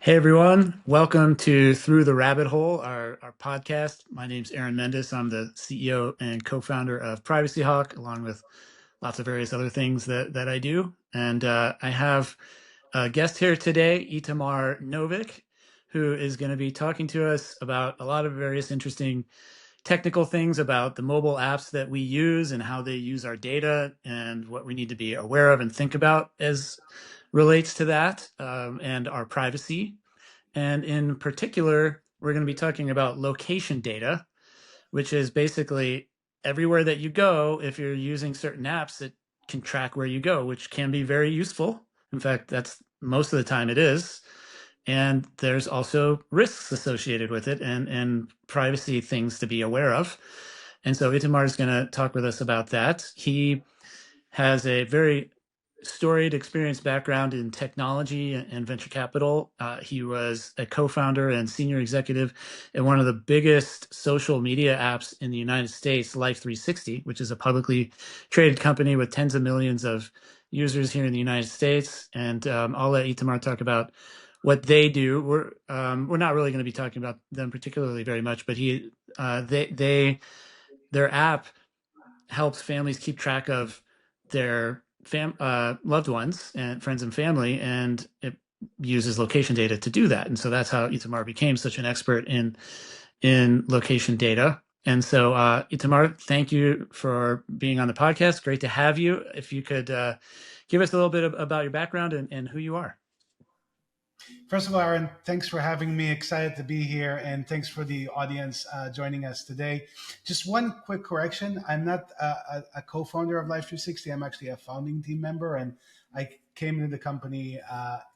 Hey everyone, welcome to Through the Rabbit Hole, our podcast. My name's Aaron Mendes. I'm the CEO and co-founder of PrivacyHawk, along with lots of various other things that I do. And I have a guest here today, Itamar Novick, who is going to be talking to us about a lot of various interesting technical things about the mobile apps that we use and how they use our data and what we need to be aware of and think about as relates to that and our privacy. And in particular, we're going to be talking about location data, which is basically everywhere that you go. If you're using certain apps, it can track where you go, which can be very useful. In fact, that's most of the time it is. And there's also risks associated with it and privacy things to be aware of. And so Itamar is going to talk with us about that. He has a very storied experience background in technology and venture capital. He was a co-founder and senior executive at one of the biggest social media apps in the United States, Life 360, which is a publicly traded company with tens of millions of users here in the United States. And I'll let Itamar talk about what they do. We're not really going to be talking about them particularly very much, but their app helps families keep track of their loved ones and friends and family, and it uses location data to do that. And so that's how Itamar became such an expert in location data. And so, Itamar, thank you for being on the podcast. Great to have you. If you could give us a little bit about your background and who you are. First of all, Aaron, thanks for having me. Excited to be here, and thanks for the audience joining us today. Just one quick correction: I'm not a co-founder of Life 360. I'm actually a founding team member, and I came into the company,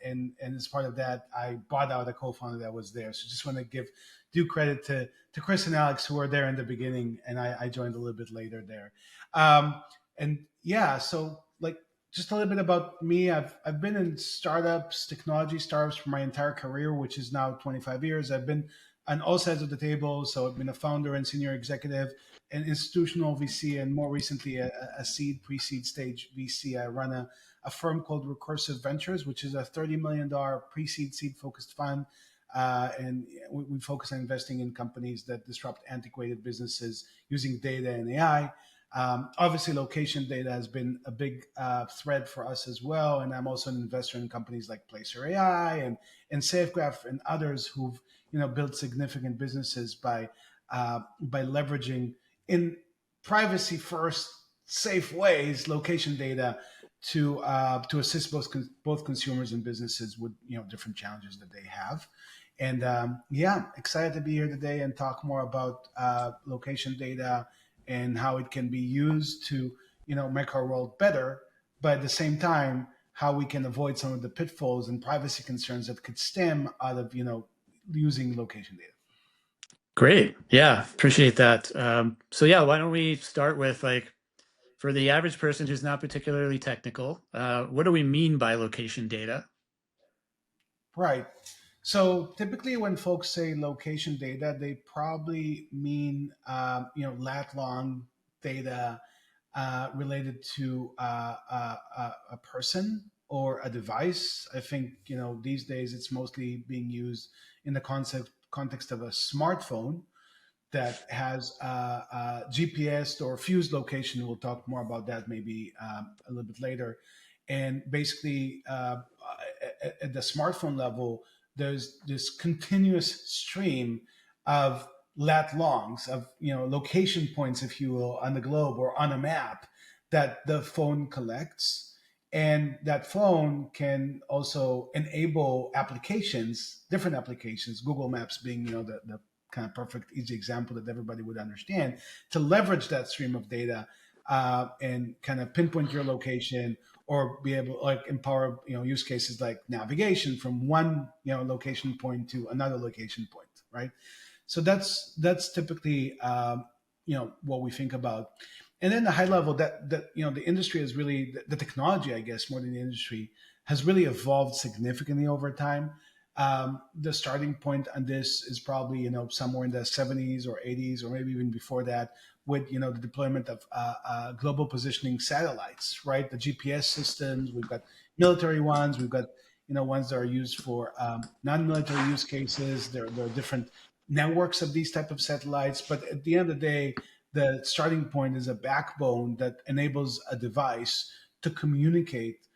and as part of that, I bought out a co-founder that was there. So just want to give due credit to Chris and Alex, who were there in the beginning, and I joined a little bit later there. And yeah, so like just a little bit about me. I've been in startups, technology startups for my entire career, which is now 25 years. I've been on all sides of the table. So I've been a founder and senior executive, an institutional VC, and more recently a seed, pre-seed stage VC. I run a firm called Recursive Ventures, which is a $30 million pre-seed seed focused fund. And we focus on investing in companies that disrupt antiquated businesses using data and AI. Obviously, location data has been a big thread for us as well, and I'm also an investor in companies like Placer AI and SafeGraph and others who've built significant businesses by leveraging in privacy first, safe ways location data to assist both consumers and businesses with different challenges that they have. And yeah, excited to be here today and talk more about location data and how it can be used to make our world better, but at the same time how we can avoid some of the pitfalls and privacy concerns that could stem out of using location data. Great. Yeah, appreciate that. So yeah, why don't we start with for the average person who's not particularly technical, what do we mean by location data? Right. So typically, when folks say location data, they probably mean lat long data related to a person or a device. I think these days it's mostly being used in the context of a smartphone that has GPS or fused location. We'll talk more about that maybe a little bit later. And basically, at the smartphone level, there's this continuous stream of lat longs, of location points, if you will, on the globe or on a map that the phone collects. And that phone can also enable applications, different applications, Google Maps being the kind of perfect, easy example that everybody would understand, to leverage that stream of data and kind of pinpoint your location or be able like empower use cases like navigation from one location point to another location point, right? So that's typically what we think about. And then the high level that the industry is really the technology, I guess, more than the industry, has really evolved significantly over time. The starting point on this is probably somewhere in the 70s or 80s or maybe even before that, with the deployment of global positioning satellites, right? The GPS systems, we've got military ones, we've got ones that are used for non-military use cases. There are different networks of these type of satellites, but at the end of the day, the starting point is a backbone that enables a device to communicate,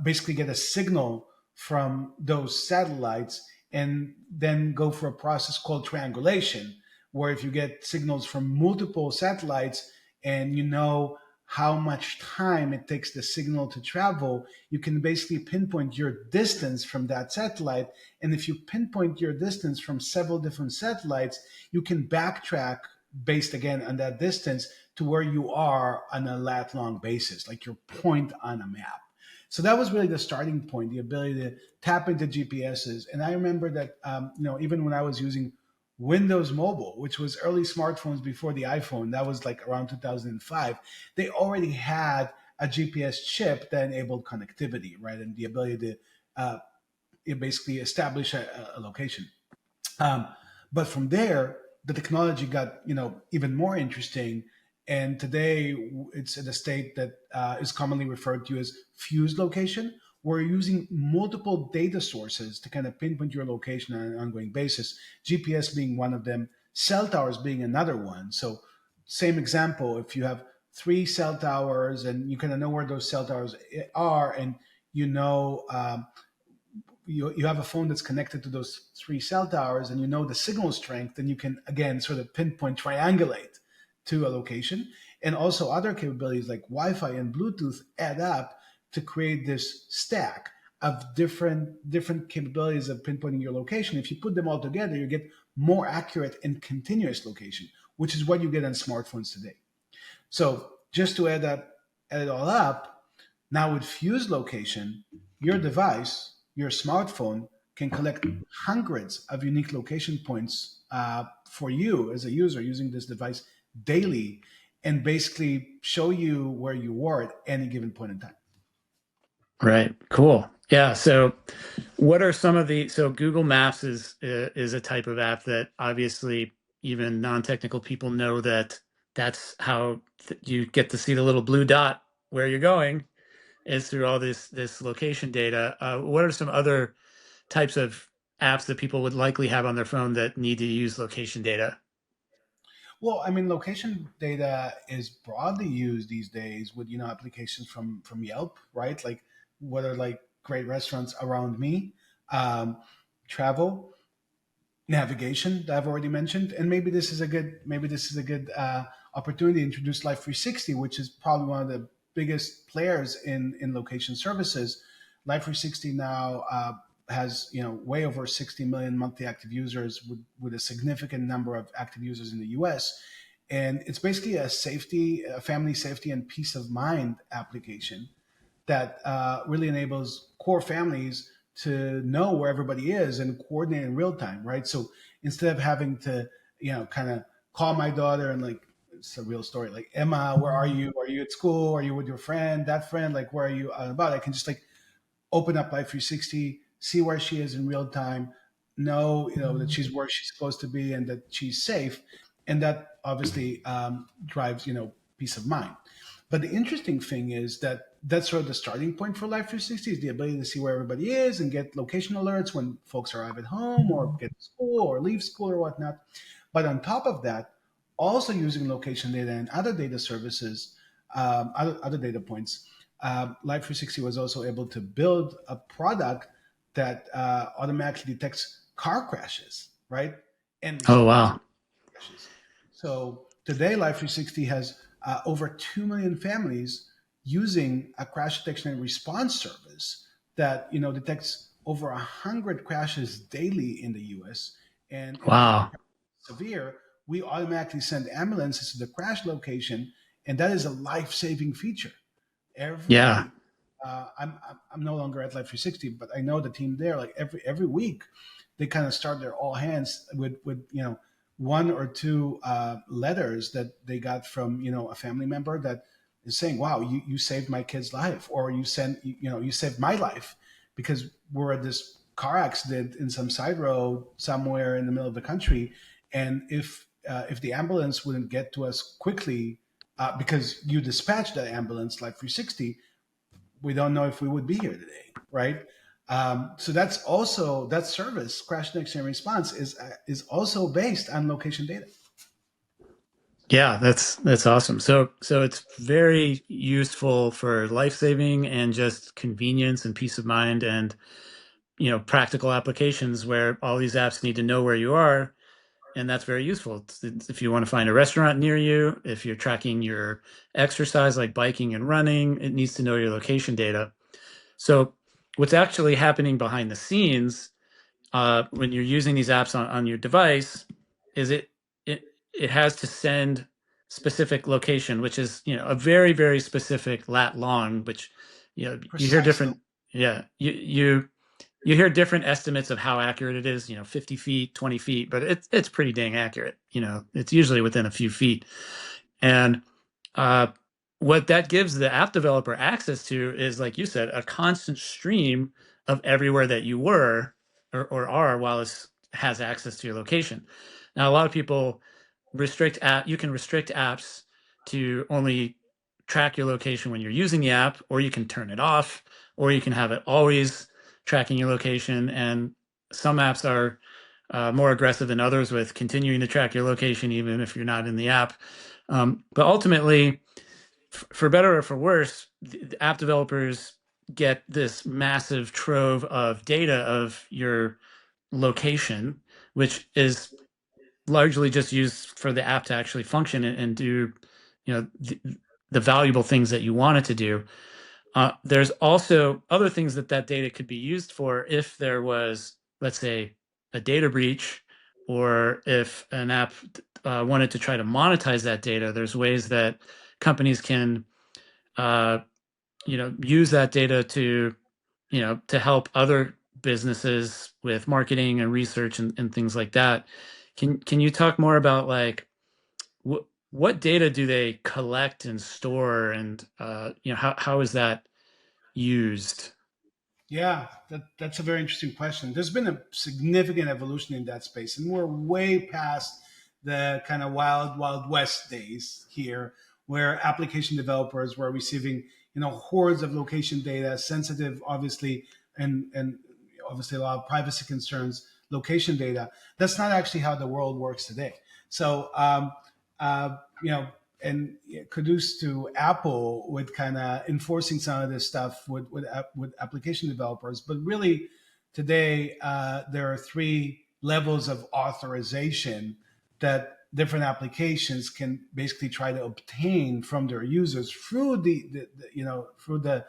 basically get a signal from those satellites, and then go for a process called triangulation, where if you get signals from multiple satellites and you know how much time it takes the signal to travel, you can basically pinpoint your distance from that satellite. And if you pinpoint your distance from several different satellites, you can backtrack based again on that distance to where you are on a lat long basis, like your point on a map. So that was really the starting point, the ability to tap into GPSs. And I remember that, even when I was using Windows Mobile, which was early smartphones before the iPhone, that was like around 2005, they already had a GPS chip that enabled connectivity, right? And the ability to basically establish a location. Um, but from there, the technology got even more interesting, and today it's in a state that is commonly referred to as fused location. We're using multiple data sources to kind of pinpoint your location on an ongoing basis. GPS being one of them, cell towers being another one. So, same example: if you have three cell towers and you kind of know where those cell towers are, and you know you have a phone that's connected to those three cell towers and you know the signal strength, then you can again sort of pinpoint, triangulate to a location. And also other capabilities like Wi-Fi and Bluetooth add up to create this stack of different capabilities of pinpointing your location. If you put them all together, you get more accurate and continuous location, which is what you get on smartphones today. So just to add it all up, now with fused location, your device, your smartphone, can collect hundreds of unique location points for you as a user using this device daily, and basically show you where you were at any given point in time. Right. Cool. Yeah. So what are some of the, so Google Maps is a type of app that obviously even non-technical people know that that's how you get to see the little blue dot where you're going is through all this location data. What are some other types of apps that people would likely have on their phone that need to use location data? Well, I mean, location data is broadly used these days with applications from Yelp, right? Like what are like great restaurants around me, um, travel, navigation that I've already mentioned, and maybe this is a good opportunity to introduce Life 360, which is probably one of the biggest players in location services. Life 360 now has way over 60 million monthly active users, with a significant number of active users in the U.S. And it's basically a family safety and peace of mind application that really enables core families to know where everybody is and coordinate in real time, right? So instead of having to, kind of call my daughter and like, it's a real story, like, Emma, where are you? Are you at school? Are you with your friend? That friend, like, where are you about? I can just like open up Life 360, see where she is in real time, know that she's where she's supposed to be and that she's safe, and that obviously drives peace of mind. But the interesting thing is that that's sort of the starting point for Life 360 is the ability to see where everybody is and get location alerts when folks arrive at home or get to school or leave school or whatnot. But on top of that, also using location data and other data services, other data points, Life 360 was also able to build a product that automatically detects car crashes, right? And Oh, responds to wow. crashes. So today, Life 360 has over 2 million families using a crash detection and response service that detects over 100 crashes daily in the U.S. And if the Wow. severe, we automatically send ambulances to the crash location, and that is a life-saving feature. Yeah. Every I'm no longer at Life 360, but I know the team there. Like every week, they kind of start their all hands with one or two letters that they got from a family member that is saying, "Wow, you saved my kid's life," or you saved my life because we're at this car accident in some side road somewhere in the middle of the country, and if the ambulance wouldn't get to us quickly because you dispatched that ambulance like 360, we don't know if we would be here today, right? So that's also that service, crash detection and response, is also based on location data. Yeah, that's awesome. So it's very useful for life saving and just convenience and peace of mind and practical applications where all these apps need to know where you are, and that's very useful. If you want to find a restaurant near you, if you're tracking your exercise like biking and running, it needs to know your location data. So what's actually happening behind the scenes when you're using these apps on your device is it has to send specific location, which is a very very specific lat long, which you hear Precise different. Yeah, you hear different estimates of how accurate it is, 50 feet, 20 feet, but it's pretty dang accurate. It's usually within a few feet. And uh, what that gives the app developer access to is, like you said, a constant stream of everywhere that you were or are while it has access to your location. Now, a lot of people you can restrict apps to only track your location when you're using the app, or you can turn it off, or you can have it always tracking your location. And some apps are more aggressive than others with continuing to track your location even if you're not in the app. But ultimately, for better or for worse, the app developers get this massive trove of data of your location, which is largely just used for the app to actually function and do, the valuable things that you want it to do. There's also other things that data could be used for if there was, let's say, a data breach, or if an app wanted to try to monetize that data. There's ways that companies can, uh, use that data to help other businesses with marketing and research and things like that. Can you talk more about like what data do they collect and store, and how is that used? Yeah, that's a very interesting question. There's been a significant evolution in that space, and we're way past the kind of wild west days here, where application developers were receiving hordes of location data, sensitive, obviously, and obviously a lot of privacy concerns, location data. That's not actually how the world works today. So, uh, you know, and kudos to Apple with kind of enforcing some of this stuff with application developers. But really, today there are three levels of authorization that different applications can basically try to obtain from their users through through the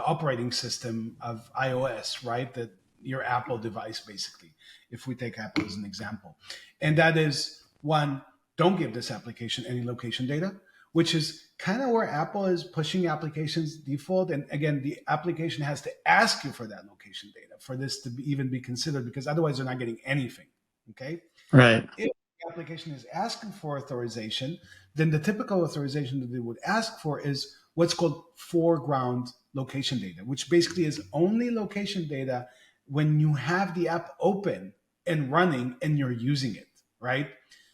operating system of iOS, right? That your Apple device, basically, if we take Apple as an example. And that is one, don't give this application any location data, which is kind of where Apple is pushing applications default. And again, the application has to ask you for that location data for this to even be considered, because otherwise they're not getting anything. Okay. Right. If the application is asking for authorization, then the typical authorization that they would ask for is what's called foreground location data, which basically is only location data when you have the app open and running and you're using it, right?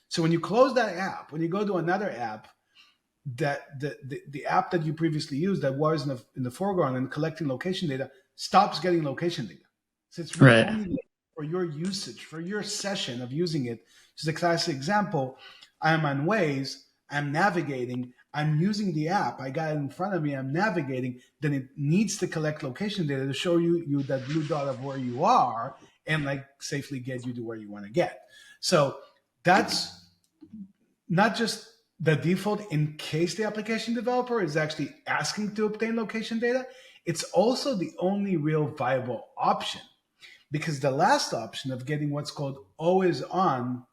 So when you close that app, when you go to another app, that the app that you previously used that was in the foreground and collecting location data stops getting location data. So it's really Right. only for your usage, for your session of using it. Just a classic example, I'm on Waze, I'm navigating, I'm using the app, I got it in front of me, I'm navigating, then it needs to collect location data to show you that blue dot of where you are and like safely get you to where you want to get. So that's not just the default in case the application developer is actually asking to obtain location data, it's also the only real viable option, because the last option of getting what's called always on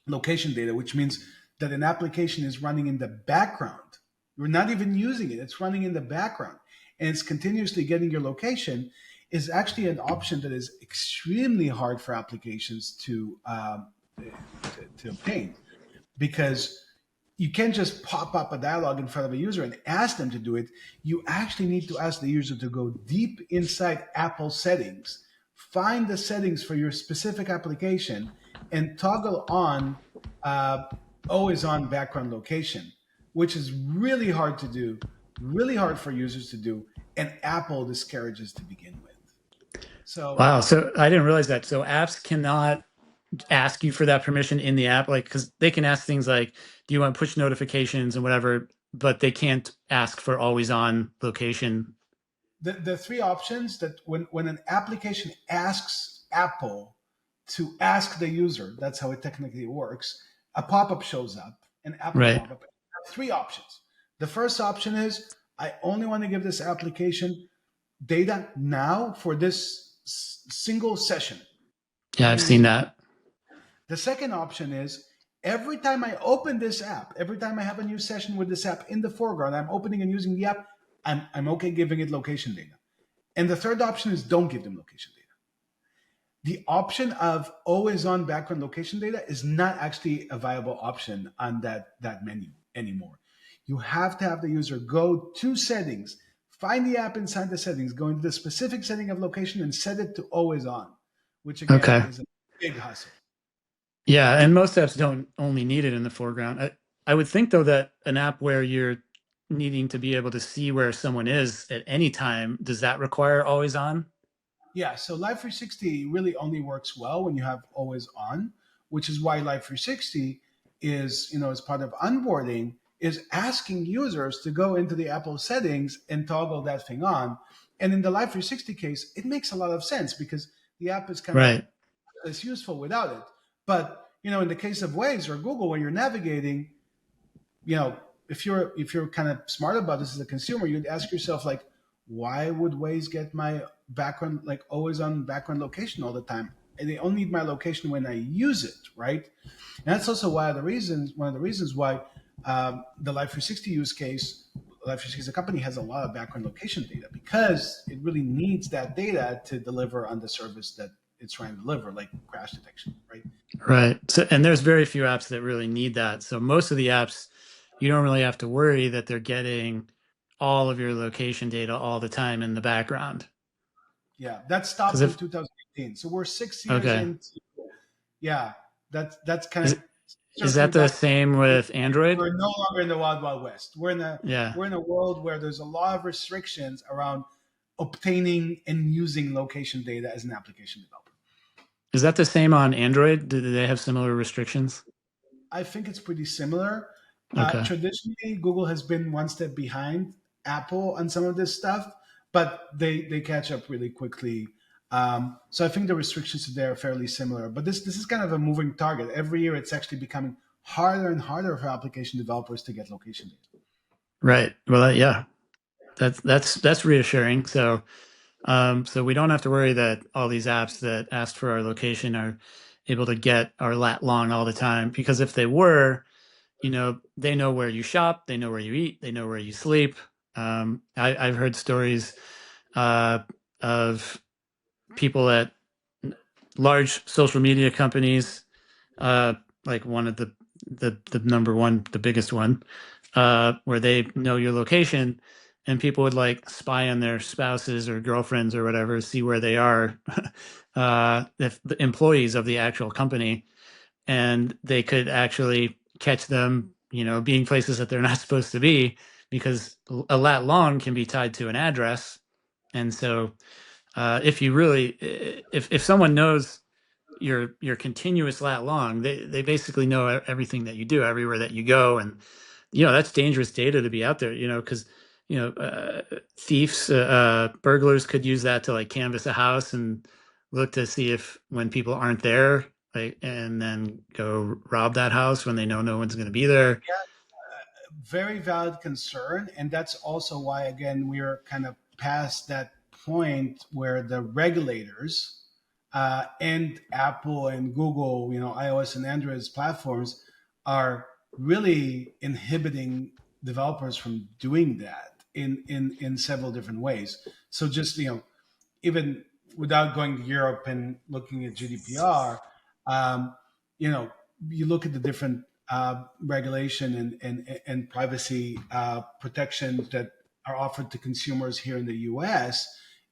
location data, which means that an application is running in the background. You're not even using it, it's running in the background and it's continuously getting your location, is actually an option that is extremely hard for applications to obtain, because you can't just pop up a dialogue in front of a user and ask them to do it. You actually need to ask the user to go deep inside Apple settings, find the settings for your specific application, and toggle on uh, always on background location, which is really hard to do, really hard for users to do, and Apple discourages to begin with. So Wow. So I didn't realize that. So apps cannot ask you for that permission in the app, like because they can ask things like, "Do you want push notifications and whatever?" But they can't ask for always on location. the three options that when an application asks Apple to ask the user, that's how it technically works, a pop-up shows up, an Apple Right. pop-up. Three options. The first option is I only want to give this application data now for this single session. Yeah, I've I'm seen using. that. The second option is every time I open this app, every time I have a new session with this app in the foreground, I'm opening and using the app, I'm okay giving it location data. And the third option is don't give them location data. The option of always on background location data is not actually a viable option on that menu anymore. You have to have the user go to settings, find the app inside the settings, go into the specific setting of location and set it to always on, which again Okay. is a big hustle. Yeah, and most apps don't only need it in the foreground. I would think though that an app where you're needing to be able to see where someone is at any time, does that require always on? Yeah, so Live 360 really only works well when you have always on, which is why Live 360 is, as part of onboarding, is asking users to go into the Apple settings and toggle that thing on. And in the Live 360 case, it makes a lot of sense because the app is kind of Right. less useful without it. But in the case of Waze or Google, when you're navigating, you know, if you're kind of smart about this as a consumer, you'd ask yourself like, why would Waze get my background like always on background location all the time? And they only need my location when I use it, right? And that's also one of the reasons why the Life 360 use case, Life 360 as a company has a lot of background location data because it really needs that data to deliver on the service that it's trying to deliver, like crash detection, right? Right. So, and there's very few apps that really need that. So most of the apps, you don't really have to worry that they're getting all of your location data all the time in the background. Yeah, that Because stopped in if 2018. So we're 6 years okay, into. Yeah, that's kind of is is that circling the back. same with Android? We're no longer in the wild wild west. Yeah. We're in a world where there's a lot of restrictions around obtaining and using location data as an application developer. Is that the same on Android? Do they have similar restrictions? I think it's pretty similar. Okay. Traditionally, Google has been one step behind Apple on some of this stuff, but they catch up really quickly. So I think the restrictions there are fairly similar. But this is kind of a moving target. Every year, it's actually becoming harder and harder for application developers to get location data. Right. Well, yeah, that's reassuring. So, so we don't have to worry that all these apps that asked for our location are able to get our lat long all the time. Because if they were, they know where you shop, they know where you eat, they know where you sleep. I've heard stories uh, of people at large social media companies, uh, like one of the number one, the biggest one, where they know your location, and people would like spy on their spouses or girlfriends or whatever, see where they are, if the employees of the actual company, and they could actually catch them, being places that they're not supposed to be, because a lat long can be tied to an address, and so if you really, if someone knows your continuous lat long, they basically know everything that you do everywhere that you go, and that's dangerous data to be out there, because thieves, burglars could use that to like canvass a house and look to see if when people aren't there, like, and then go rob that house when they know no one's going to be there. Very valid concern, and that's also why again we're kind of past that point where the regulators and Apple and Google, iOS and Android's platforms are really inhibiting developers from doing that in several different ways. So just even without going to Europe and looking at GDPR, um, you know, you look at the different regulation and privacy protections that are offered to consumers here in the US,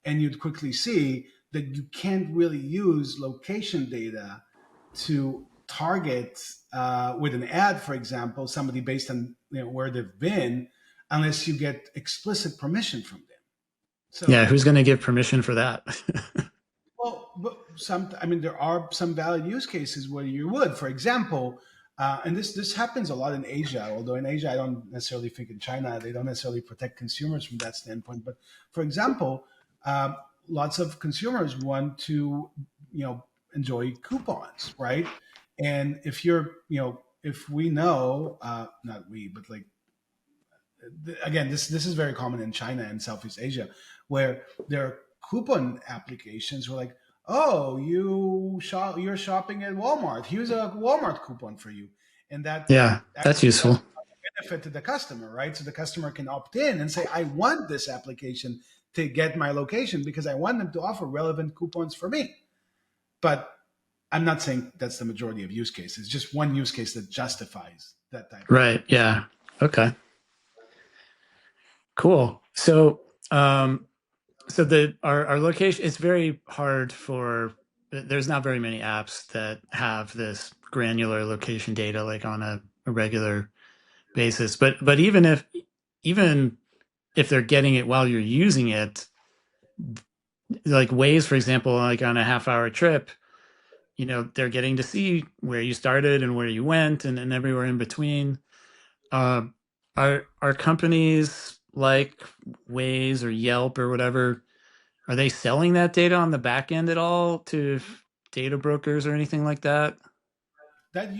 and you'd quickly see that you can't really use location data to target with an ad, for example, somebody based on where they've been, unless you get explicit permission from them. So, Yeah, who's going to give permission for that? well, but I mean, there are some valid use cases where you would, for example, and this happens a lot in Asia. Although in Asia, I don't necessarily think in China they don't necessarily protect consumers from that standpoint. But for example, um, lots of consumers want to, enjoy coupons, right? And if if we know, not we, but like again, this is very common in China and Southeast Asia, where there are coupon applications where like, oh, you're shopping at Walmart. Here's a Walmart coupon for you, and that Yeah, that's actually does useful. benefit to the customer, right? So the customer can opt in and say, I want this application to get my location because I want them to offer relevant coupons for me. But I'm not saying that's the majority of use cases. Just one use case that justifies that type of Right. Yeah. Okay. Cool. So our location, it's very hard for, there's not very many apps that have this granular location data like on a regular basis. But even if they're getting it while you're using it, like Waze, for example, like on a half-hour trip, they're getting to see where you started and where you went and everywhere in between. Uh, are companies like Waze or Yelp or whatever, are they selling that data on the back end at all to data brokers or anything like that? that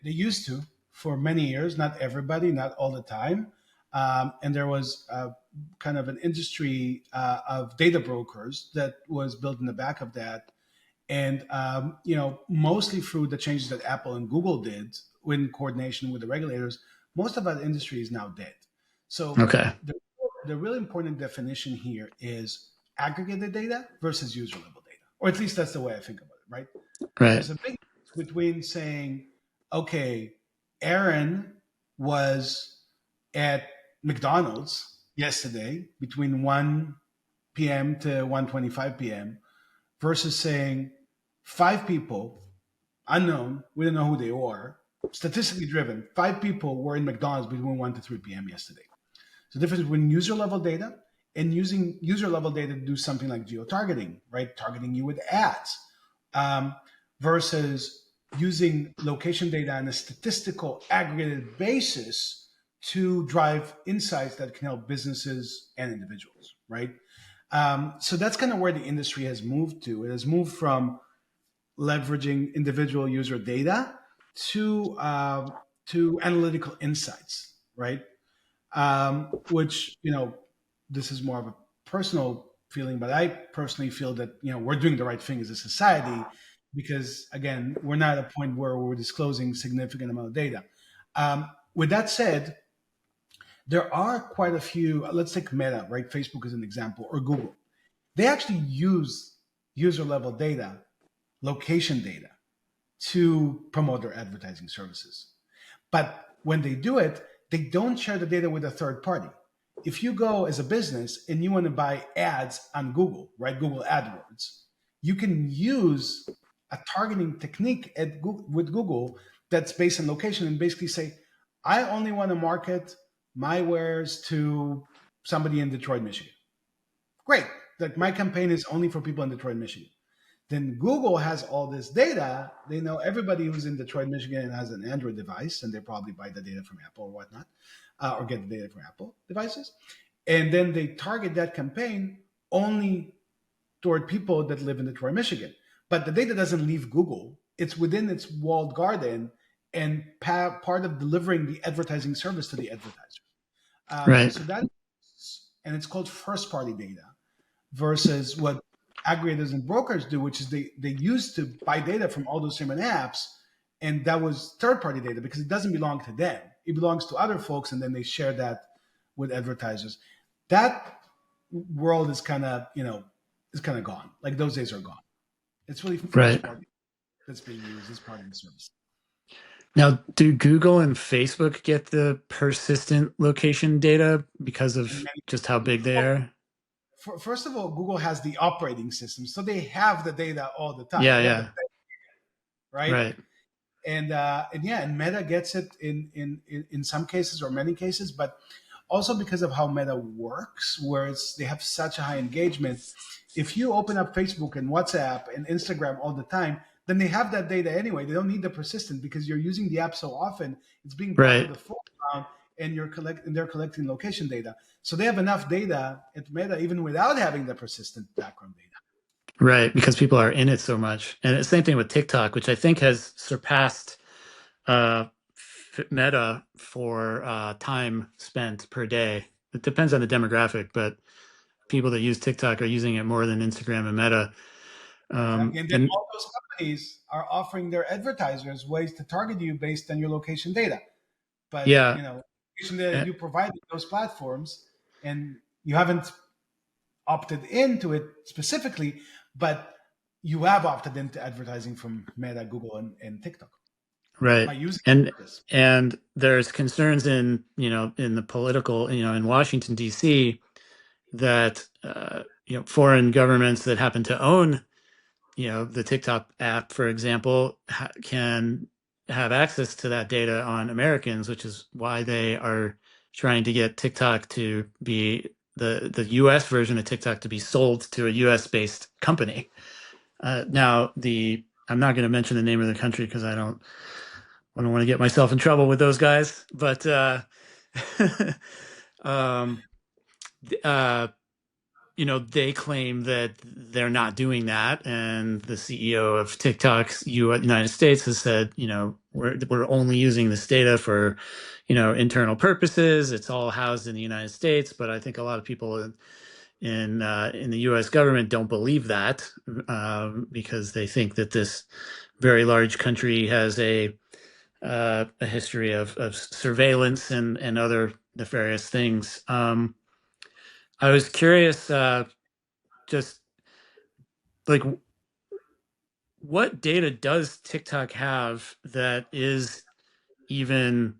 they used to for many years, not everybody, not all the time. And there was kind of an industry of data brokers that was built in the back of that. And mostly through the changes that Apple and Google did in coordination with the regulators, most of that industry is now dead. So Okay. the, the really important definition here is aggregated data versus user level data, or at least that's the way I think about it, right? Right. There's a big difference between saying, okay, Aaron was at McDonald's yesterday between 1 p.m. to 1:25 p.m. versus saying five people, unknown, we don't know who they are, statistically driven, five people were in McDonald's between 1 to 3 p.m. yesterday. So the difference between user level data and using user level data to do something like geo targeting, right? Targeting you with ads, um, versus using location data on a statistical aggregated basis to drive insights that can help businesses and individuals, right? So that's kind of where the industry has moved to. It has moved from leveraging individual user data to analytical insights, right? Which this is more of a personal feeling, but I personally feel that we're doing the right thing as a society because again, we're not at a point where we're disclosing significant amount of data. With that said, there are quite a few. Let's take Meta, right? Facebook as an example, or Google. They actually use user level data, location data, to promote their advertising services. But when they do it, they don't share the data with a third party. If you go as a business and you want to buy ads on Google, right? Google AdWords, you can use a targeting technique with Google that's based on location and basically say, I only want to market my wares to somebody in Detroit, Michigan. Great. Like my campaign is only for people in Detroit, Michigan. Then Google has all this data. They know everybody who's in Detroit, Michigan, and has an Android device, and they probably buy the data from Apple or whatnot, or get the data from Apple devices. And then they target that campaign only toward people that live in Detroit, Michigan. But the data doesn't leave Google; it's within its walled garden and part of delivering the advertising service to the advertiser. Right. So that, and it's called first-party data versus what aggregators and brokers do, which is they used to buy data from all those different apps, and that was third party data because it doesn't belong to them. It belongs to other folks, and then they share that with advertisers. That world is kind of gone. Like those days are gone. It's really first Right. party that's being used as part of the service. Now, do Google and Facebook get the persistent location data because And of many, just how big they well, are? first of all, Google has the operating system, so they have the data all the time. Yeah, They have the yeah. best, right? Right. And yeah, and Meta gets it in some cases or many cases, but also because of how Meta works, where they have such a high engagement. If you open up Facebook and WhatsApp and Instagram all the time, then they have that data anyway. They don't need the persistent because you're using the app so often. It's being brought to Right. the foreground, and they're collecting location data. So they have enough data at Meta even without having the persistent background data. Right. Because people are in it so much. And the same thing with TikTok, which I think has surpassed uh, Meta for time spent per day. It depends on the demographic, but people that use TikTok are using it more than Instagram and Meta. Exactly. And then And all those companies are offering their advertisers ways to target you based on your location data. But yeah, location data eh, you provided those platforms, and you haven't opted into it specifically, but you have opted into advertising from Meta, Google, and TikTok by right. using And this. and there's concerns in in the political in Washington D.C. that foreign governments that happen to own the TikTok app, for example, can have access to that data on Americans, which is why they are trying to get TikTok to be the US version of TikTok to be sold to a US based company. Now, the I'm not going to mention the name of the country because I don't want to get myself in trouble with those guys, but um, uh, they claim that they're not doing that, and the CEO of TikTok's United States has said, we're only using this data for, internal purposes. It's all housed in the United States, but I think a lot of people in the U.S. government don't believe that because they think that this very large country has a history of surveillance and other nefarious things. I was curious. Just like what data does TikTok have that is even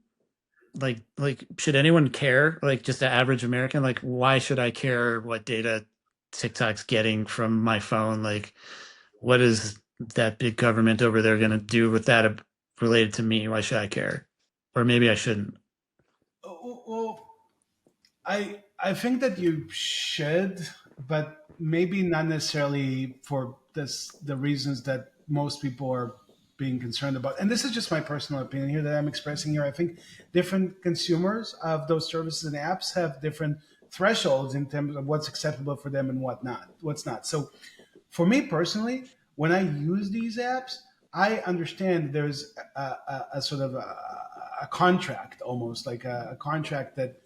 like should anyone care? Like just the average American, like why should I care what data TikTok's getting from my phone? Like what is that big government over there going to do with that related to me? Why should I care? Or maybe I shouldn't. Well, I think that you should, but maybe not necessarily for the reasons that most people are being concerned about. And this is just my personal opinion here that I'm expressing here. I think different consumers of those services and apps have different thresholds in terms of what's acceptable for them and what's not. So for me personally, when I use these apps, I understand there's a sort of a contract, almost like a contract that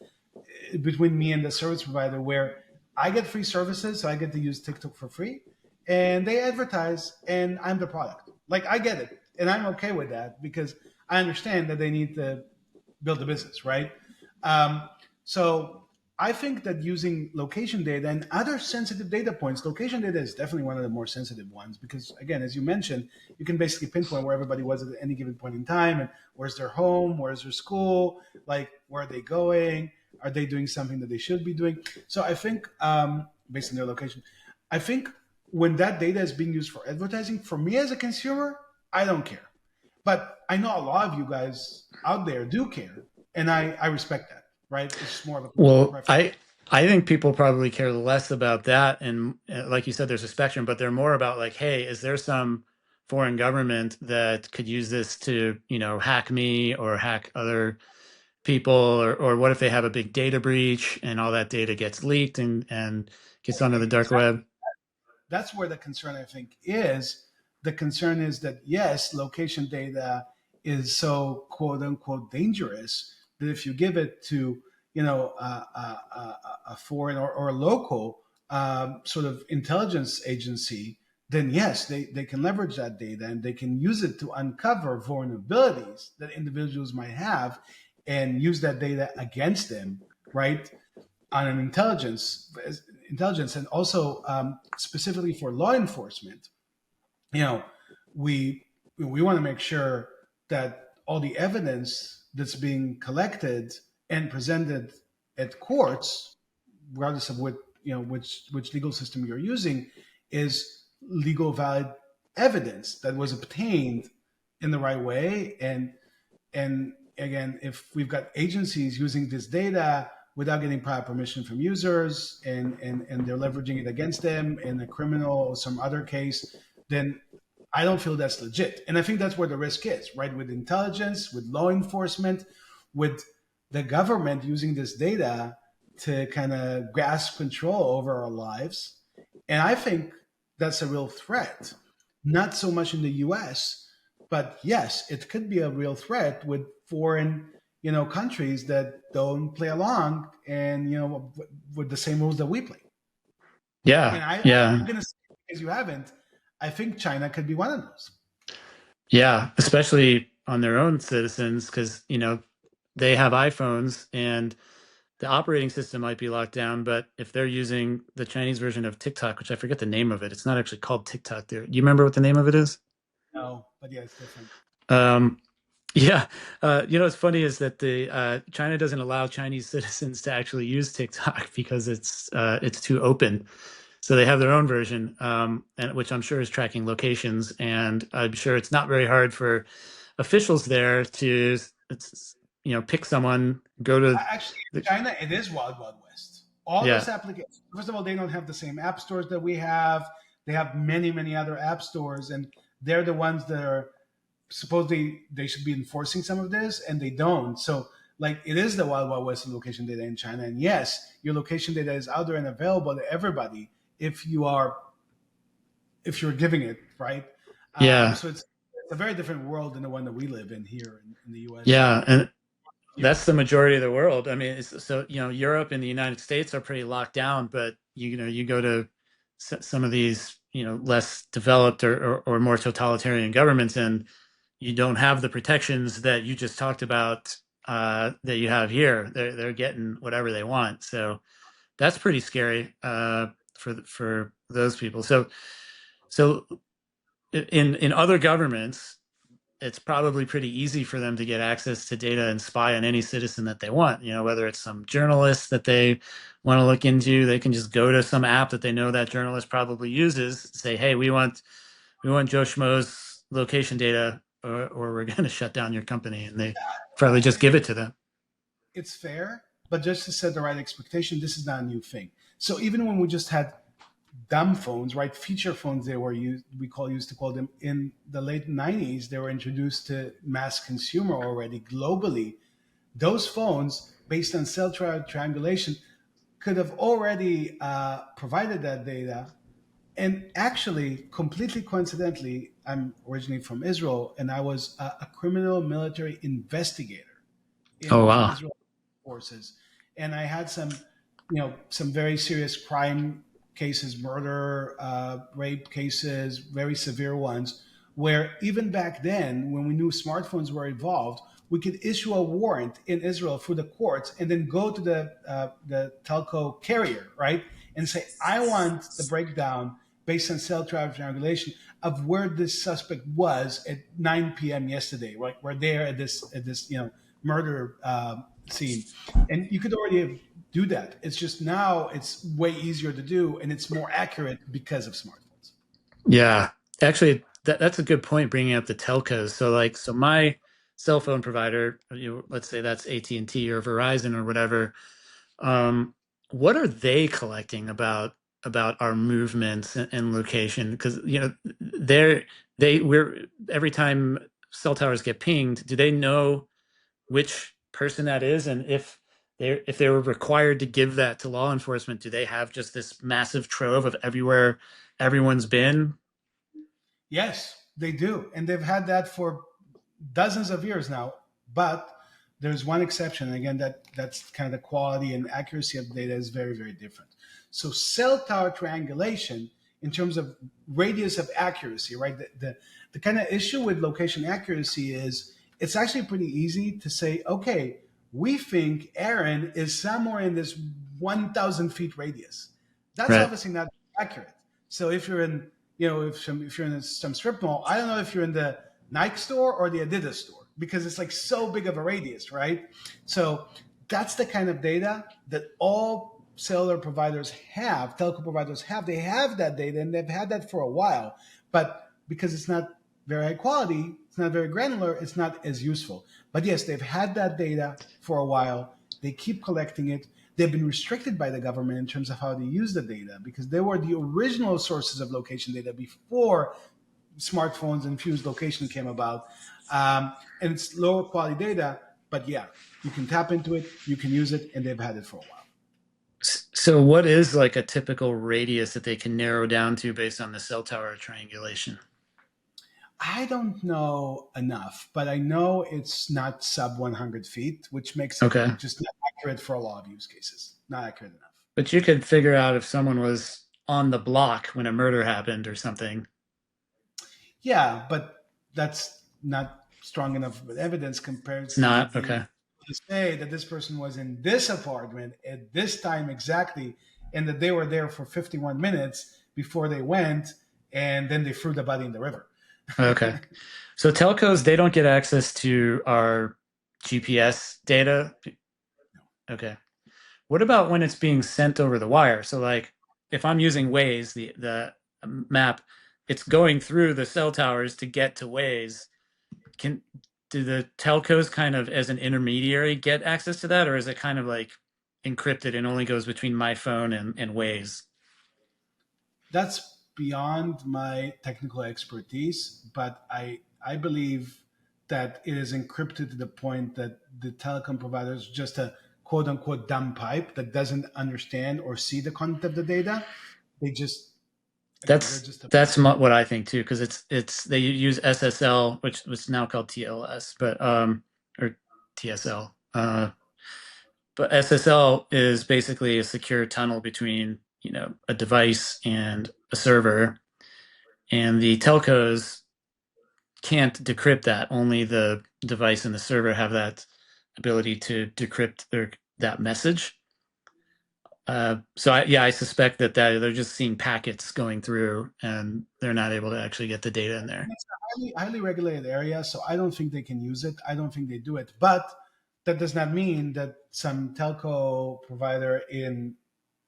between me and the service provider, where I get free services, so I get to use TikTok for free, and they advertise, and I'm the product. Like I get it, and I'm okay with that because I understand that they need to build a business, right? So I think that using location data and other sensitive data points, location data is definitely one of the more sensitive ones because, again, as you mentioned, you can basically pinpoint where everybody was at any given point in time and where's their home, where's their school, like where are they going, are they doing something that they should be doing? So I think, based on their location, I think when that data is being used for advertising, for me as a consumer, I don't care. But I know a lot of you guys out there do care, and I respect that, right? It's just more of a personal Well, preference. I think people probably care less about that, and like you said, there's a spectrum, but they're more about like, hey, is there some foreign government that could use this to, hack me or hack other people, or what if they have a big data breach and all that data gets leaked and gets onto the dark Exactly. web? That's where the concern I think is. The concern is that yes, location data is so quote unquote dangerous that if you give it to a foreign or a local sort of intelligence agency, then yes, they can leverage that data and they can use it to uncover vulnerabilities that individuals might have and use that data against them, right? On an intelligence and also specifically for law enforcement, you know, we want to make sure that all the evidence that's being collected and presented at courts, regardless of what which legal system you're using, is legal valid evidence that was obtained in the right way. And again, if we've got agencies using this data without getting prior permission from users, and they're leveraging it against them in a criminal or some other case, then I don't feel that's legit. And I think that's where the risk is, right? With intelligence, with law enforcement, with the government using this data to kind of grasp control over our lives. And I think that's a real threat. Not so much in the US, but yes, it could be a real threat with foreign, countries that don't play along and, with the same rules that we play. Yeah, And I'm yeah, going to say, because you haven't, I think China could be one of those. yeah. Especially on their own citizens, because they have iPhones and the operating system might be locked down, but if they're using the Chinese version of TikTok, which I forget the name of it, it's not actually called TikTok. There, you remember what the name of it is? No, but yeah, it's different. Um, yeah, what's funny is that the China doesn't allow Chinese citizens to actually use TikTok because it's too open. So they have their own version, and which I'm sure is tracking locations, and I'm sure it's not very hard for officials there to, pick someone, go to Actually, the, in China, it is wild, wild west. All those yeah, applications. First of all, they don't have the same app stores that we have. They have many, many other app stores, and they're the ones that are supposedly they should be enforcing some of this, and they don't. So, like, it is the wild, wild west of location data in China. And yes, your location data is out there and available to everybody if you're giving it right. yeah, So it's a very different world than the one that we live in here in the U.S. yeah, and Europe. that's the majority of the world. I mean, so Europe and the United States are pretty locked down, but you go to some of these less developed or more totalitarian governments, and you don't have the protections that you just talked about that you have here. They're getting whatever they want, so that's pretty scary for those people. So in other governments, it's probably pretty easy for them to get access to data and spy on any citizen that they want. Whether it's some journalist that they want to look into, they can just go to some app that they know that journalist probably uses, say, "Hey, we want Joe Schmo's location data, or we're going to shut down your company," and they probably I just give think it to them. it's fair, but just to set the right expectation, this is not a new thing. So even when we just had dumb phones, right, feature phones, they were used to call them in the late '90s. They were introduced to mass consumer already globally. Those phones, based on cell triangulation, could have already provided that data. And actually, completely coincidentally, I'm originally from Israel, and I was a criminal military investigator Oh in wow, Israel forces, and I had some very serious crime cases, murder, rape cases, very severe ones, where even back then, when we knew smartphones were involved, we could issue a warrant in Israel through the courts and then go to the telco carrier, right, and say, I want the breakdown based on cell triangulation of where this suspect was at 9 p.m. yesterday. Right, we're there at this murder scene, and you could already do that. It's just now it's way easier to do, and it's more accurate because of smartphones. yeah. Actually, that's a good point. Bringing up the telcos. So my cell phone provider, let's say that's AT&T or Verizon or whatever. Um, what are they collecting about our movements and location? Because we're every time cell towers get pinged, do they know which person that is, and if they were required to give that to law enforcement, do they have just this massive trove of everywhere everyone's been? Yes, they do, and they've had that for dozens of years now. But there's one exception. And again, that's kind of the quality and accuracy of the data is very, very different. So cell tower triangulation, in terms of radius of accuracy, right? The kind of issue with location accuracy is it's actually pretty easy to say, okay, we think Aaron is somewhere in this 1,000 feet radius. That's Right. obviously not accurate. So if you're in, if you're in some strip mall, I don't know if you're in the Nike store or the Adidas store because it's like so big of a radius, right? So that's the kind of data that all cellular providers have, telco providers have. They have that data and they've had that for a while, but because it's not very high quality, it's not very granular, it's not as useful. But yes, they've had that data for a while. They keep collecting it. they've been restricted by the government in terms of how they use the data because they were the original sources of location data before smartphones and fused location came about. And it's lower quality data, but yeah, you can tap into it, you can use it, and they've had it for a while. So what is like a typical radius that they can narrow down to based on the cell tower triangulation? I don't know enough, but I know it's not sub 100 feet, which makes it Okay. just not accurate for a lot of use cases. Not accurate enough. But you could figure out if someone was on the block when a murder happened or something. Yeah, but that's not strong enough with evidence compared It's to not. the Okay. to say that this person was in this apartment at this time exactly, and that they were there for 51 minutes before they went, and then they threw the body in the river. Okay. So telcos, they don't get access to our GPS data. Okay. What about when it's being sent over the wire? So like if I'm using Waze, the map, it's going through the cell towers to get to Waze. Can do the telcos kind of as an intermediary get access to that, or is it kind of like encrypted and only goes between my phone and Waze? That's beyond my technical expertise, but I believe that it is encrypted to the point that the telecom provider is just a quote unquote dumb pipe that doesn't understand or see the content of the data. They just again they're That's just a what I think too, because it's they use SSL, which was now called TLS, but or TSL. But SSL is basically a secure tunnel between, a device and a server, and the telcos can't decrypt that. Only the device and the server have that ability to decrypt that message. So I suspect that they're just seeing packets going through, and they're not able to actually get the data in there. it's a highly regulated area, so I don't think they can use it. I don't think they do it. But that does not mean that some telco provider in,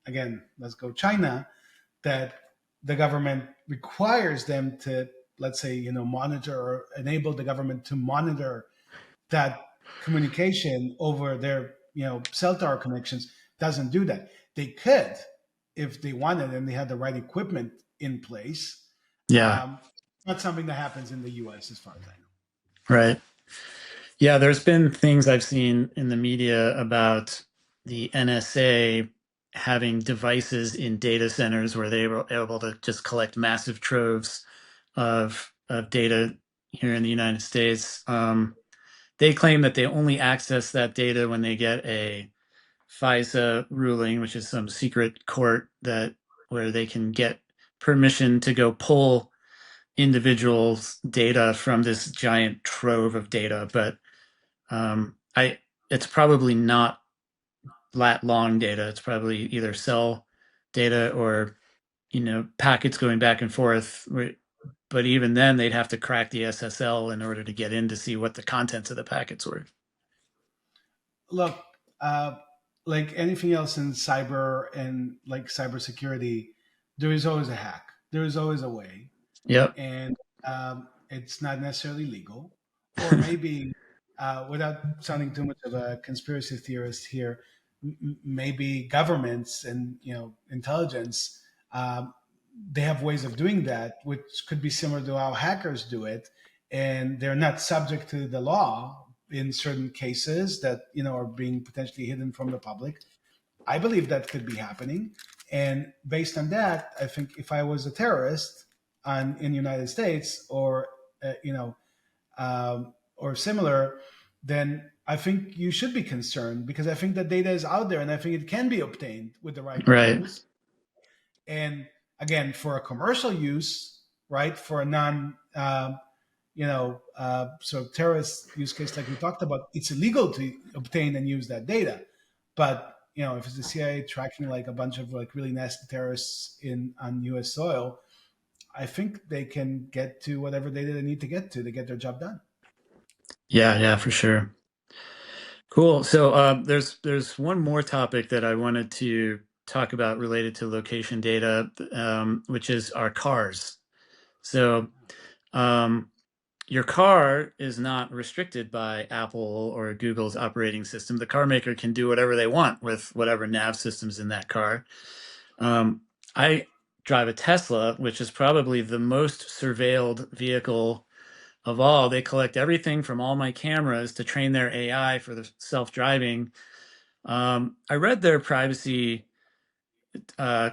again, let's go China, that the government requires them to, let's say, monitor or enable the government to monitor that communication over their, cell tower connections, doesn't do that. They could if they wanted and they had the right equipment in place. Yeah, Um, not something that happens in the US as far as I know. right. Yeah, there's been things I've seen in the media about the NSA having devices in data centers where they were able to just collect massive troves of data here in the United States. They claim that they only access that data when they get a FISA ruling, which is some secret court that where they can get permission to go pull individuals' data from this giant trove of data. But I it's probably not lat long data. It's probably either cell data or packets going back and forth. But even then, they'd have to crack the SSL in order to get in to see what the contents of the packets were. Look, uh, like anything else in cyber and like cybersecurity, there is always a hack. There is always a way, Yep. and it's not necessarily legal, or maybe without sounding too much of a conspiracy theorist here, maybe governments and intelligence, they have ways of doing that, which could be similar to how hackers do it, and they're not subject to the law in certain cases that are being potentially hidden from the public. I believe that could be happening. And based on that, I think if I was a terrorist in the United States or or similar, then I think you should be concerned because I think that data is out there and I think it can be obtained with the right Right. tools. And again, for a commercial use, right, for a non so terrorist use case like we talked about, it's illegal to obtain and use that data. But if it's the CIA tracking like a bunch of like really nasty terrorists in on U.S. soil, I think they can get to whatever data they need to get to get their job done. Yeah, yeah, for sure. Cool. So there's one more topic that I wanted to talk about related to location data, which is our cars. So um, your car is not restricted by Apple or Google's operating system. The car maker can do whatever they want with whatever nav systems in that car. Um, I drive a Tesla, which is probably the most surveilled vehicle of all. They collect everything from all my cameras to train their AI for the self-driving. I read their privacy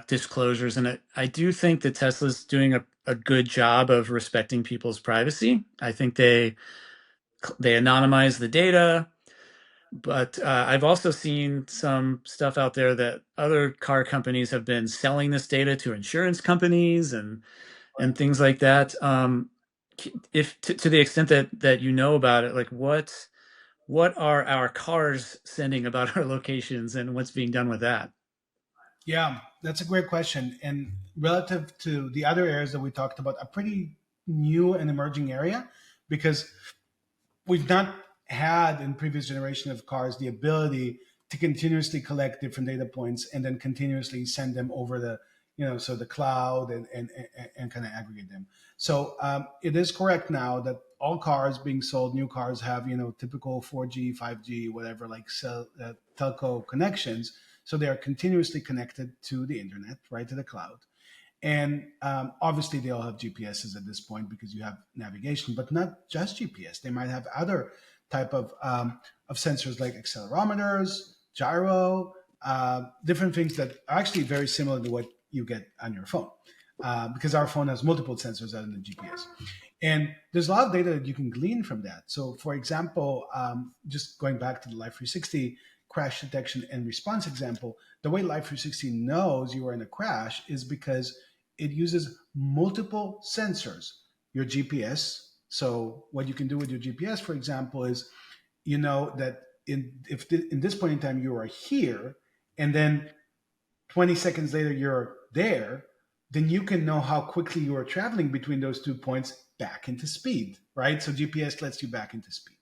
disclosures, and I do think that Tesla's doing a good job of respecting people's privacy. I think they anonymize the data, but I've also seen some stuff out there that other car companies have been selling this data to insurance companies and things like that. If to the extent that you know about it, like what are our cars sending about our locations and what's being done with that? Yeah, that's a great question. And relative to the other areas that we talked about, a pretty new and emerging area, because we've not had in previous generation of cars the ability to continuously collect different data points and then continuously send them over the so the cloud and kind of aggregate them. So it is correct now that all cars being sold, new cars have typical 4G, 5G, whatever, like telco connections. So they are continuously connected to the internet, right, to the cloud. And obviously, they all have GPSs at this point because you have navigation, but not just GPS. They might have other type of sensors like accelerometers, gyro, different things that are actually very similar to what you get on your phone, because our phone has multiple sensors other than GPS. And there's a lot of data that you can glean from that. So, for example, just going back to the Life 360 crash detection and response example, the way Life 360 knows you are in a crash is because it uses multiple sensors. Your GPS. So what you can do with your GPS, for example, is you know that in this point in time you are here, and then 20 seconds later you're there, then you can know how quickly you are traveling between those 2 points back into speed, right? So GPS lets you back into speed.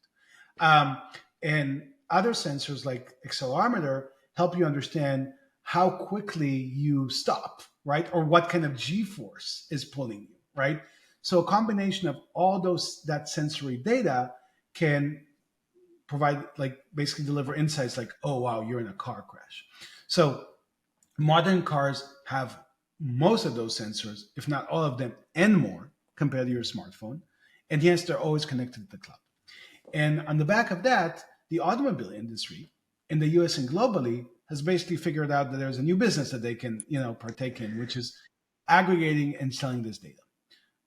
Um, and other sensors like accelerometer help you understand how quickly you stop, right? Or what kind of G-force is pulling you, right? So a combination of all that sensory data can provide, like, basically deliver insights like, oh wow, you're in a car crash. So modern cars have most of those sensors, if not all of them, and more compared to your smartphone. And yes, they're always connected to the cloud. And on the back of that, the automobile industry in the US and globally has basically figured out that there's a new business that they can, partake in, which is aggregating and selling this data.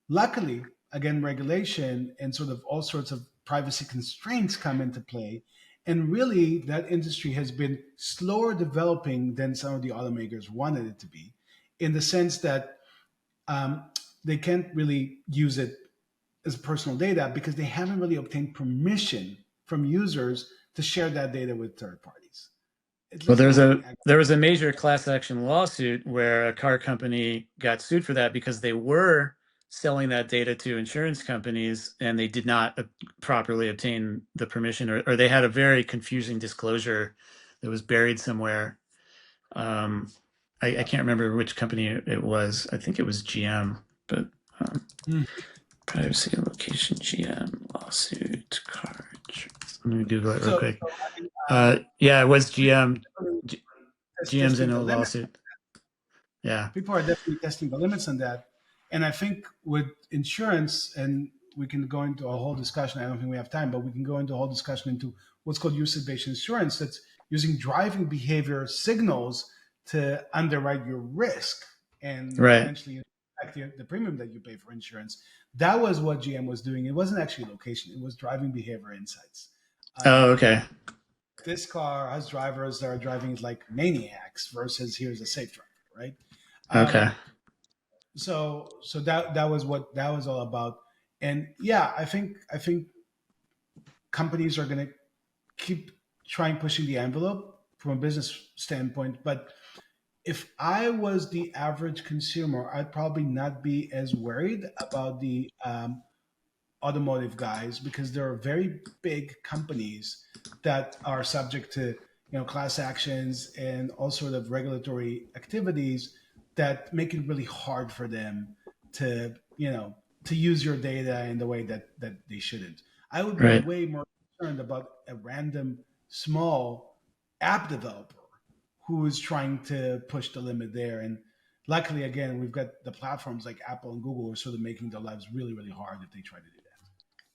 Luckily, again, regulation and sort of all sorts of privacy constraints come into play. And really, that industry has been slower developing than some of the automakers wanted it to be, in the sense that um, they can't really use it as personal data because they haven't really obtained permission from users to share that data with third parties. At Well, least not in there was a major class action lawsuit where a car company got sued for that because they were selling that data to insurance companies and they did not properly obtain the permission, or they had a very confusing disclosure that was buried somewhere. Um, I can't remember which company it was. I think it was GM, but um, aggregate. privacy location GM lawsuit car insurance. Let me Google it real So, quick. I mean, Yeah, it was GM. GM's testing in the a limit. lawsuit. Yeah. People are definitely testing the limits on that. And I think with insurance, and we can go into a whole discussion. I don't think we have time, but we can go into a whole discussion into what's called usage-based insurance. That's using driving behavior signals to underwrite your risk and Right. potentially affect the premium that you pay for insurance. That was what GM was doing. It wasn't actually location; it was driving behavior insights. Oh, okay. This car has drivers that are driving like maniacs versus here's a safe driver, right? Okay. Um, so that was what that was all about. And yeah, I think companies are going to keep trying pushing the envelope from a business standpoint. But if I was the average consumer, I'd probably not be as worried about the automotive guys, because there are very big companies that are subject to class actions and all sort of regulatory activities that make it really hard for them to to use your data in the way that they shouldn't. I would be Right. way more concerned about a random small app developer who is trying to push the limit there. And luckily, again, we've got the platforms like Apple and Google are sort of making their lives really, really hard if they try to do that.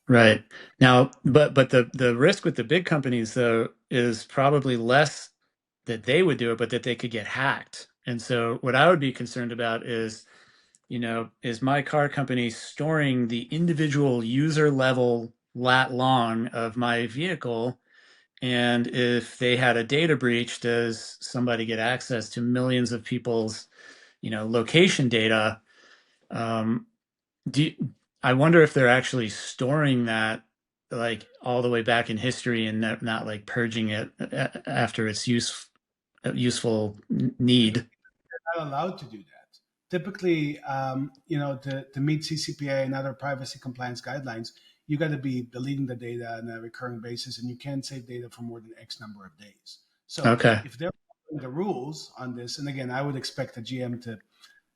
Right. Now, but the risk with the big companies though is probably less that they would do it, but that they could get hacked. And so what I would be concerned about is, is my car company storing the individual user level lat long of my vehicle? And if they had a data breach, does somebody get access to millions of people's, location data? Um, do you, I wonder if they're actually storing that like all the way back in history and not like purging it after its useful need. Not allowed to do that. Typically, to meet CCPA and other privacy compliance guidelines, you got to be deleting the data on a recurring basis, and you can't save data for more than X number of days. So Okay. if they're following the rules on this, and again, I would expect the GM to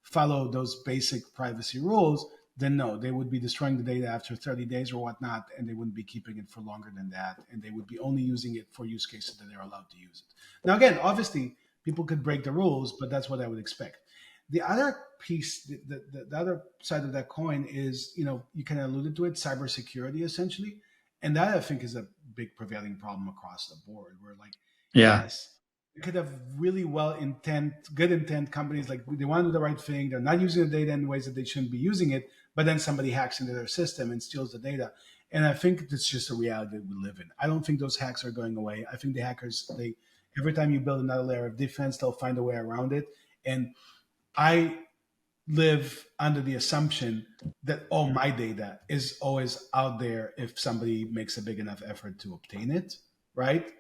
follow those basic privacy rules, then no, they would be destroying the data after 30 days or whatnot, and they wouldn't be keeping it for longer than that, and they would be only using it for use cases that they're allowed to use it. Now, again, obviously, people could break the rules, but that's what I would expect. The other piece, the other side of that coin is, you kind of alluded to it, cybersecurity essentially, and that I think is a big prevailing problem across the board. Where like, Yeah. yes, you could have really good intent companies like they want to do the right thing. They're not using the data in ways that they shouldn't be using it, but then somebody hacks into their system and steals the data. And I think that's just a reality that we live in. I don't think those hacks are going away. I think the hackers, every time you build another layer of defense, they'll find a way around it. And I live under the assumption that all my data is always out there if somebody makes a big enough effort to obtain it, right?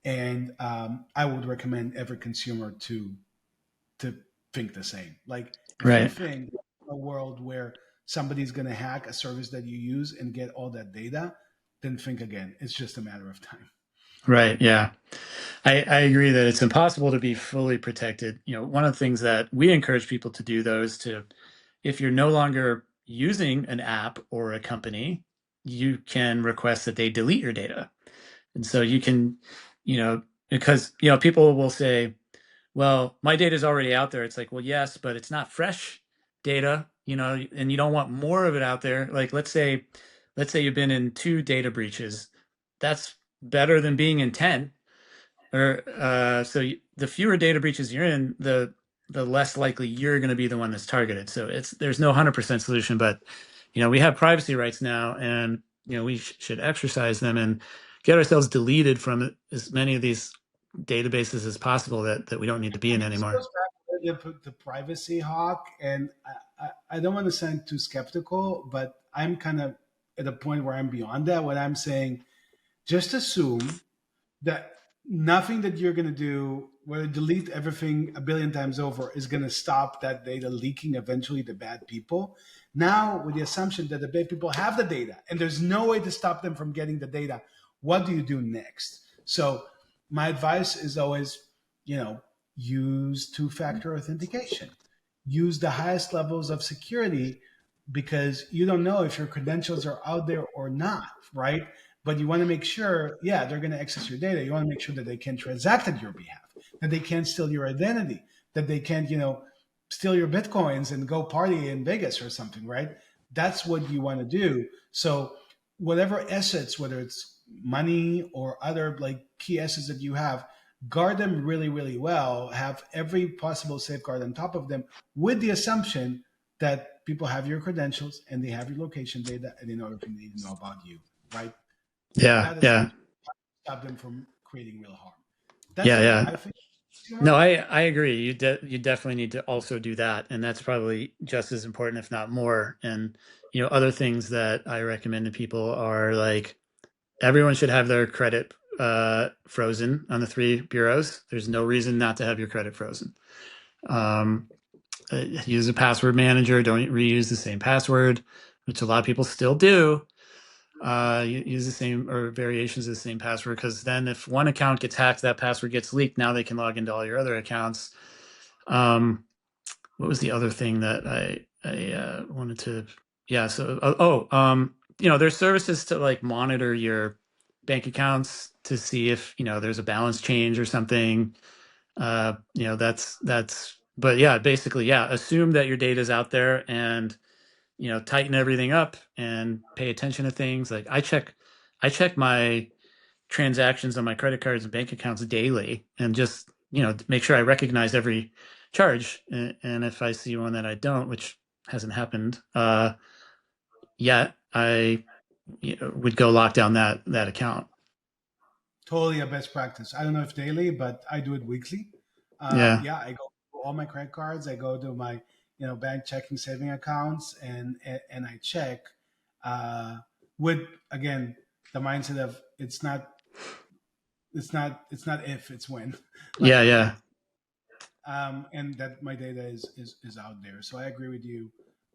And I would recommend every consumer to think the same. Like if you Right. think a world where somebody's going to hack a service that you use and get all that data, then think again. It's just a matter of time. Right. Yeah. I agree that it's impossible to be fully protected. One of the things that we encourage people to do though is to, if you're no longer using an app or a company, you can request that they delete your data. And so you can, because, people will say, well, my data is already out there. It's like, well, yes, but it's not fresh data, and you don't want more of it out there. Like, let's say you've been in 2 data breaches. That's better than being in 10. Or the fewer data breaches you're in, the less likely you're going to be the one that's targeted. So there's no 100% solution, but we have privacy rights now, and we should exercise them and get ourselves deleted from as many of these databases as possible that we don't need to be in This anymore. goes back to the PrivacyHawk, and I don't want to sound too skeptical, but I'm kind of at a point where I'm beyond that. What I'm saying, just assume that nothing that you're going to do, whether delete everything a billion times over, is going to stop that data leaking eventually to bad people. Now, with the assumption that the bad people have the data and there's no way to stop them from getting the data, what do you do next? So, my advice is always, you know, use two-factor authentication, use the highest levels of security because you don't know if your credentials are out there or not, right? But you want to make sure, yeah, they're going to access your data. You want to make sure that they can transact on your behalf, that they can't steal your identity, that they can't, steal your bitcoins and go party in Vegas or something, right? That's what you want to do. So whatever assets, whether it's money or other like key assets that you have, guard them really, really well. Have every possible safeguard on top of them, with the assumption that people have your credentials and they have your location data and they know everything they need to know about you, right? Yeah, That yeah, essentially stop them from creating real harm. That's yeah, the way yeah. I think it No, work. I agree. You definitely need to also do that, and that's probably just as important, if not more. And other things that I recommend to people are like everyone should have their credit frozen on the 3 bureaus. There's no reason not to have your credit frozen. Um, Use a password manager. Don't reuse the same password, which a lot of people still do. Use the same or variations of the same password because then if one account gets hacked, that password gets leaked. Now they can log into all your other accounts. Um, what was the other thing that I wanted to? Yeah. So, there's services to like monitor your bank accounts to see if, there's a balance change or something. But yeah, basically, yeah, assume that your data is out there and, tighten everything up and pay attention to things. Like I check my transactions on my credit cards and bank accounts daily and just, make sure I recognize every charge. And if I see one that I don't, which hasn't happened, yet, I would go lock down that account. Totally a best practice. I don't know if daily, but I do it weekly. Yeah. Yeah, I go to all my credit cards. I go to my bank checking saving accounts, and I check uh, with, again, the mindset of it's not if, it's when. Yeah, Like, yeah. and that my data is out there. So I agree with you,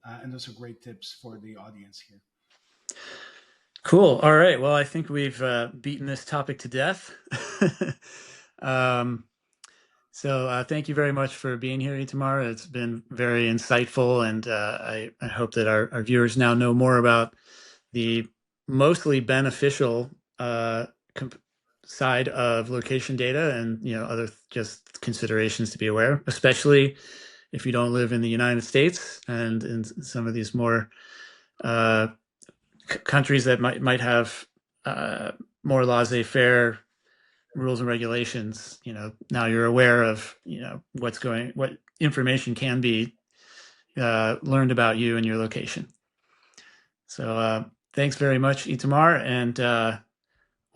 and those are great tips for the audience here. Cool. All right. Well, I think we've beaten this topic to death. um, so thank you very much for being here, Itamar. It's been very insightful, and I hope that our viewers now know more about the mostly beneficial comp side of location data and other just considerations to be aware of, especially if you don't live in the United States and in some of these more uh, countries that might have uh, more laissez-faire rules and regulations. Now you're aware of what information can be learned about you and your location. So thanks very much, Itamar, and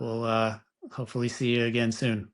we'll hopefully see you again soon.